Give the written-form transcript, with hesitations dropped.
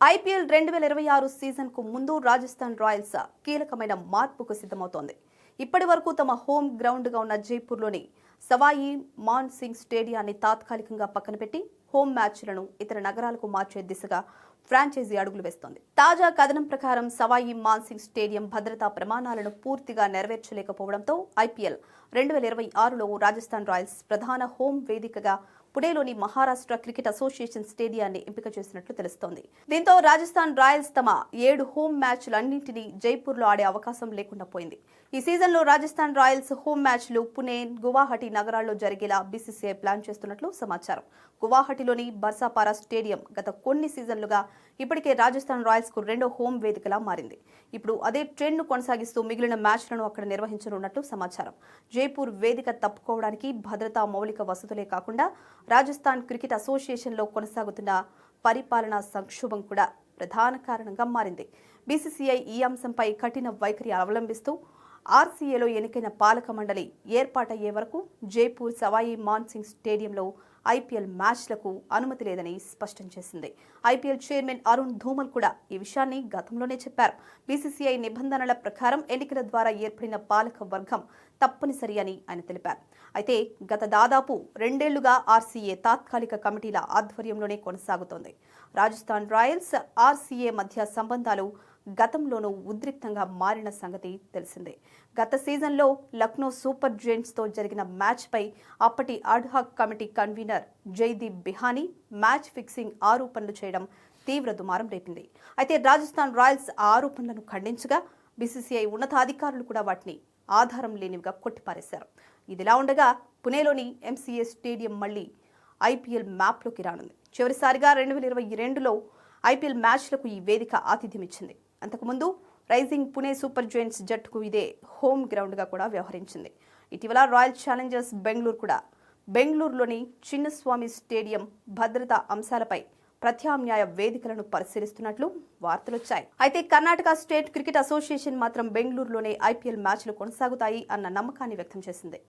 IPL 2026 సీజన్కు ముందు Rajasthan Royals కీలకమైన మార్పుకు సిద్ధమవుతోంది. ఇప్పటి వరకు తమ హోమ్ గ్రౌండ్గా ఉన్న జైపూర్లోని సవాయి మాన్ సింగ్ స్టేడియాన్ని తాత్కాలికంగా పక్కన పెట్టి హోమ్ మ్యాచ్లను ఇతర నగరాలకు మార్చే దిశగా ఫ్రాంచైజీ అడుగులు వేస్తోంది. తాజా కథనం ప్రకారం సవాయి మాన్ సింగ్ స్టేడియం భద్రతా ప్రమాణాలను పూర్తిగా నెరవేర్చలేకపోవడంతో ఐపీఎల్ 2026లో రాజస్థాన్ రాయల్స్ ప్రధాన హోమ్ వేదికగా పుణేలోని మహారాష్ట్ర క్రికెట్ అసోసియేషన్ స్టేడియాన్ని ఎంపిక చేసినట్లు తెలుస్తోంది. దీంతో రాజస్థాన్ రాయల్స్ తమ 7 హోమ్ మ్యాచ్లన్నింటినీ జైపూర్లో ఆడే అవకాశం లేకుండా పోయింది. ఈ సీజన్లో రాజస్థాన్ రాయల్స్ హోమ్ మ్యాచ్లు పుణే, గువాహటి నగరాల్లో జరిగేలా బీసీసీఐ ప్లాన్ చేస్తున్నట్లు సమాచారం. గువాహటిలోని బర్సాపారా స్టేడియం గత కొన్ని సీజన్లుగా ఇప్పటికే రాజస్థాన్ రాయల్స్ కు రెండో హోమ్ వేదికలా మారింది. ఇప్పుడు అదే ట్రెండ్ ను కొనసాగిస్తూ మిగిలిన మ్యాచ్లను అక్కడ నిర్వహించనున్నట్లు సమాచారం. జైపూర్ వేదిక తప్పుకోవడానికి భద్రతా మౌలిక వసతులే కాకుండా రాజస్థాన్ క్రికెట్ అసోసియేషన్లో కొనసాగుతున్న పరిపాలనా సంక్షోభం కూడా ప్రధాన కారణంగా మారింది. బీసీసీఐ ఈ అంశంపై కఠిన వైఖరి అవలంబిస్తూ ఆర్సీఏలో ఎన్నికైన పాలక మండలి ఏర్పాటయ్యే వరకు జైపూర్ సవాయి మాన్ సింగ్ స్టేడియంలో ఐపీఎల్ మ్యాచ్లకు అనుమతి లేదని స్పష్టం చేసింది. ఐపీఎల్ చైర్మన్ అరుణ్ ధూమల్ కూడా ఈ విషయాన్ని గతంలోనే చెప్పారు. బీసీసీఐ నిబంధనల ప్రకారం ఎన్నికల ద్వారా ఏర్పడిన పాలక వర్గం తప్పనిసరి అని ఆయన తెలిపారు. అయితే గత దాదాపు 2 ఏళ్లుగా ఆర్సీఏ తాత్కాలిక కమిటీల ఆధ్వర్యంలోనే కొనసాగుతోంది. రాజస్థాన్ రాయల్స్, ఆర్సీఏ మధ్య సంబంధాలు గతంలోనూ ఉద్రిక్తంగా మారిన సంగతి తెలిసిందే. గత సీజన్లో లక్నో సూపర్ జైంట్స్తో జరిగిన మ్యాచ్పై అప్పటి ad hoc committee convener Jaideep Bihani match fixing ఆరోపణలు చేయడం తీవ్ర దుమారం రేపింది. అయితే రాజస్థాన్ రాయల్స్ ఆ ఆరోపణలను ఖండించగా బీసీసీఐ ఉన్నతాధికారులు కూడా వాటిని ఆధారం లేనివిగా కొట్టిపారేశారు. ఇదిలా ఉండగా పుణేలోని ఎంసీఏ స్టేడియం మళ్లీ ఐపీఎల్ మ్యాప్లోకి రానుంది. చివరిసారిగా 2022లో ఐపీఎల్ మ్యాచ్లకు ఈ వేదిక ఆతిథ్యం ఇచ్చింది. అంతకుముందు రైజింగ్ పుణే సూపర్ జైంట్స్ జట్టుకు ఇదే హోమ్ గ్రౌండ్గా కూడా వ్యవహరించింది. ఇటీవల రాయల్ ఛాలెంజర్స్ బెంగళూరు కూడా బెంగళూరులోని చిన్నస్వామి స్టేడియం భద్రతా అంశాలపై ప్రత్యామ్నాయ వేదికలను పరిశీలిస్తున్నట్లు వార్తలొచ్చాయి. అయితే కర్ణాటక స్టేట్ క్రికెట్ అసోసియేషన్ మాత్రం బెంగళూరులోనే ఐపీఎల్ మ్యాచ్లు కొనసాగుతాయి అన్న నమ్మకాన్ని వ్యక్తం చేసింది.